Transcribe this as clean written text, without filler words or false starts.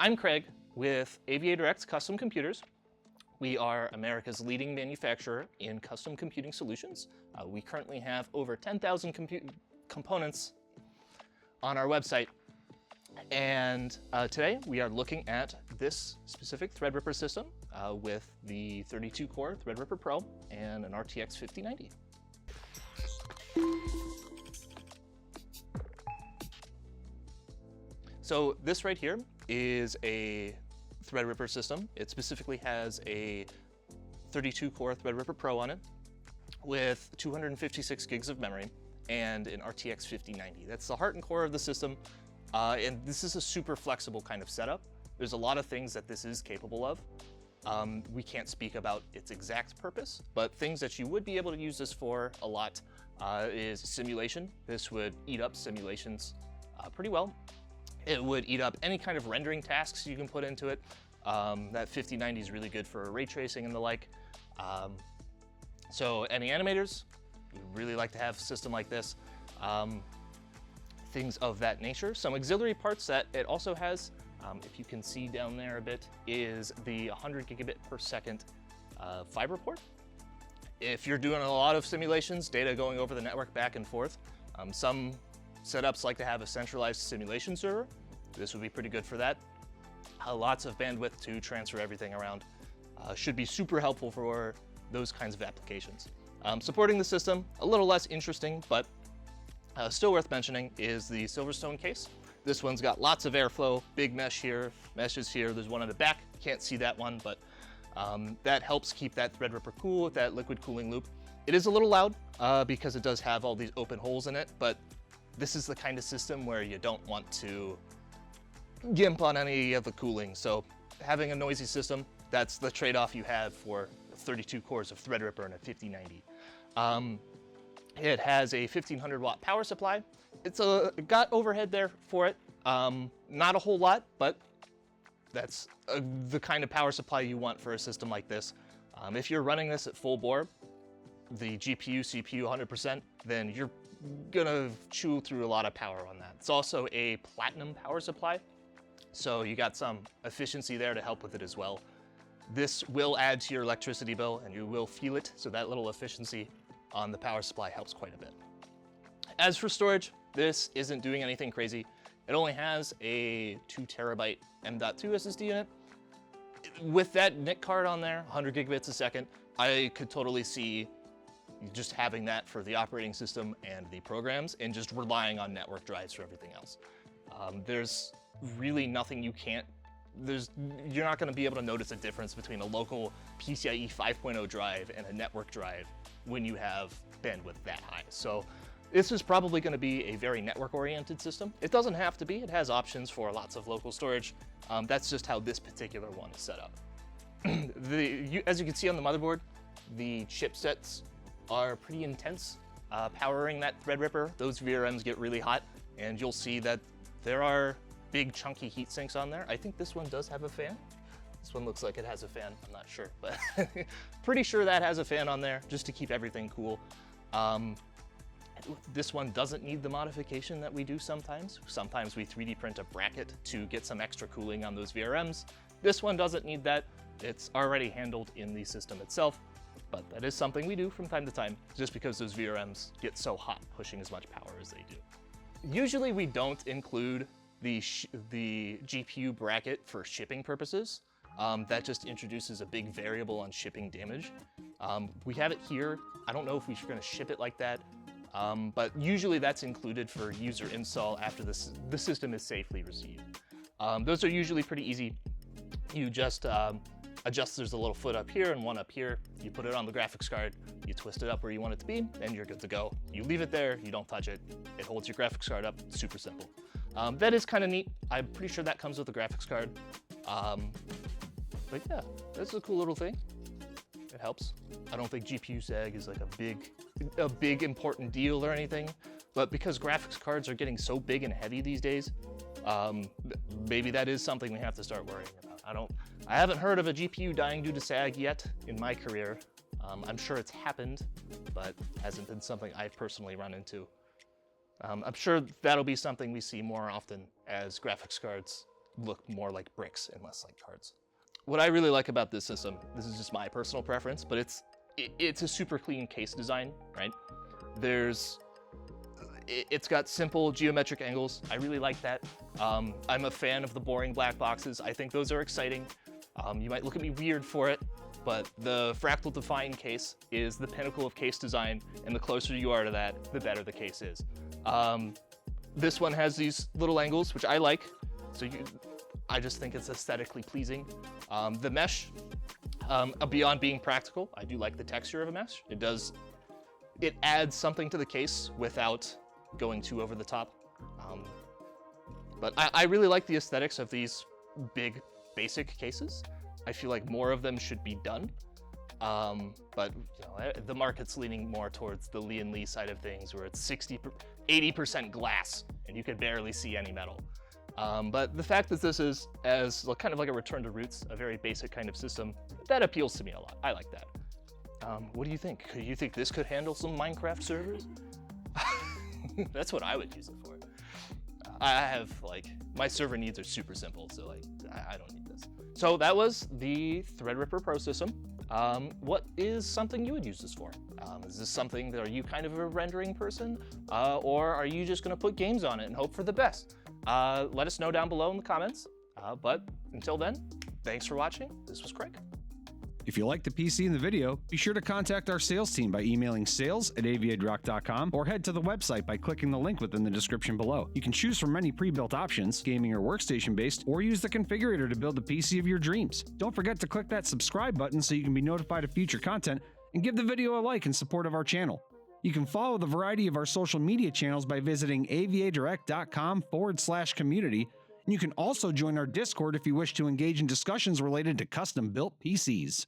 I'm Craig with Aviator X Custom Computers. We are America's leading manufacturer in custom computing solutions. We currently have over 10,000 components on our website. And today we are looking at this specific Threadripper system with the 32-core Threadripper Pro and an RTX 5090. So this right here is a Threadripper system. It specifically has a 32-core Threadripper Pro on it with 256 gigs of memory and an RTX 5090. That's the heart and core of the system. And this is a super flexible kind of setup. There's a lot of things that this is capable of. We can't speak about its exact purpose, but things that you would be able to use this for a lot is simulation. This would eat up simulations pretty well. It would eat up any kind of rendering tasks you can put into it. That 5090 is really good for ray tracing and the like. So any animators, we really like to have a system like this. Things of that nature. Some auxiliary parts that it also has, if you can see down there a bit, is the 100 gigabit per second fiber port. If you're doing a lot of simulations, data going over the network back and forth, some setups like to have a centralized simulation server. This would be pretty good for that. Lots of bandwidth to transfer everything around. Should be super helpful for those kinds of applications. Supporting the system, a little less interesting, but still worth mentioning, is the Silverstone case. This one's got lots of airflow, big mesh here, meshes here. There's one in the back, can't see that one, but that helps keep that Threadripper cool with that liquid cooling loop. It is a little loud because it does have all these open holes in it, but this is the kind of system where you don't want to gimp on any of the cooling. So having a noisy system, that's the trade-off you have for 32 cores of Threadripper and a 5090. It has a 1500 watt power supply. It's got overhead there for it. Not a whole lot, but that's the kind of power supply you want for a system like this. If you're running this at full bore, the GPU, CPU 100%, then you're gonna chew through a lot of power on that. It's also a platinum power supply, so you got some efficiency there to help with it as well. This will add to your electricity bill and you will feel it, so that little efficiency on the power supply helps quite a bit. As for storage, this isn't doing anything crazy. It only has a 2 terabyte M.2 SSD in it. With that NIC card on there, 100 gigabits a second, I could totally see just having that for the operating system and the programs and just relying on network drives for everything else. There's really nothing you can't, you're not gonna be able to notice a difference between a local PCIe 5.0 drive and a network drive when you have bandwidth that high. So this is probably gonna be a very network-oriented system. It doesn't have to be, it has options for lots of local storage. That's just how this particular one is set up. As you can see on the motherboard, the chipsets are pretty intense. Powering that Threadripper, those VRMs get really hot, and you'll see that there are big chunky heat sinks on there. I think this one does have a fan. This one looks like it has a fan, I'm not sure, but pretty sure that has a fan on there just to keep everything cool. This one doesn't need the modification that we do sometimes. Sometimes we 3D print a bracket to get some extra cooling on those VRMs. This one doesn't need that. It's already handled in the system itself, but that is something we do from time to time just because those VRMs get so hot pushing as much power as they do. Usually we don't include the GPU bracket for shipping purposes. That just introduces a big variable on shipping damage. We have it here. I don't know if we're gonna ship it like that, but usually that's included for user install after the system is safely received. Those are usually pretty easy. You just adjust, there's a little foot up here and one up here. You put it on the graphics card, you twist it up where you want it to be, and you're good to go. You leave it there, you don't touch it. It holds your graphics card up, super simple. That is kind of neat. I'm pretty sure that comes with the graphics card. But yeah, that's a cool little thing. It helps. I don't think GPU sag is like a big important deal or anything, but because graphics cards are getting so big and heavy these days, maybe that is something we have to start worrying about. I haven't heard of a GPU dying due to sag yet in my career. I'm sure it's happened, but hasn't been something I've personally run into. I'm sure that'll be something we see more often as graphics cards look more like bricks and less like cards. What I really like about this system, this is just my personal preference, but it's a super clean case design, right? It's got simple geometric angles. I really like that. I'm a fan of the boring black boxes. I think those are exciting. You might look at me weird for it, but the fractal defined case is the pinnacle of case design, and the closer you are to that, the better the case is. This one has these little angles, which I like, so I just think it's aesthetically pleasing. The mesh, beyond being practical, I do like the texture of a mesh. It adds something to the case without going too over the top. But I really like the aesthetics of these big, basic cases. I feel like more of them should be done. But the market's leaning more towards the Lee & Lee side of things, where it's 80% glass, and you could barely see any metal. But the fact that this is kind of like a return to roots, a very basic kind of system, that appeals to me a lot. I like that. What do you think? Do you think this could handle some Minecraft servers? That's what I would use it for. I have, my server needs are super simple, so I don't need this. So that was the Threadripper Pro system. What is something you would use this for? Is this something are you kind of a rendering person? Or are you just gonna put games on it and hope for the best? Let us know down below in the comments. But until then, thanks for watching. This was Craig. If you liked the PC in the video, be sure to contact our sales team by emailing sales@aviaderock.com or head to the website by clicking the link within the description below. You can choose from many pre-built options, gaming or workstation based, or use the configurator to build the PC of your dreams. Don't forget to click that subscribe button so you can be notified of future content, and give the video a like in support of our channel. You can follow the variety of our social media channels by visiting aviadirect.com/community. And you can also join our Discord if you wish to engage in discussions related to custom-built PCs.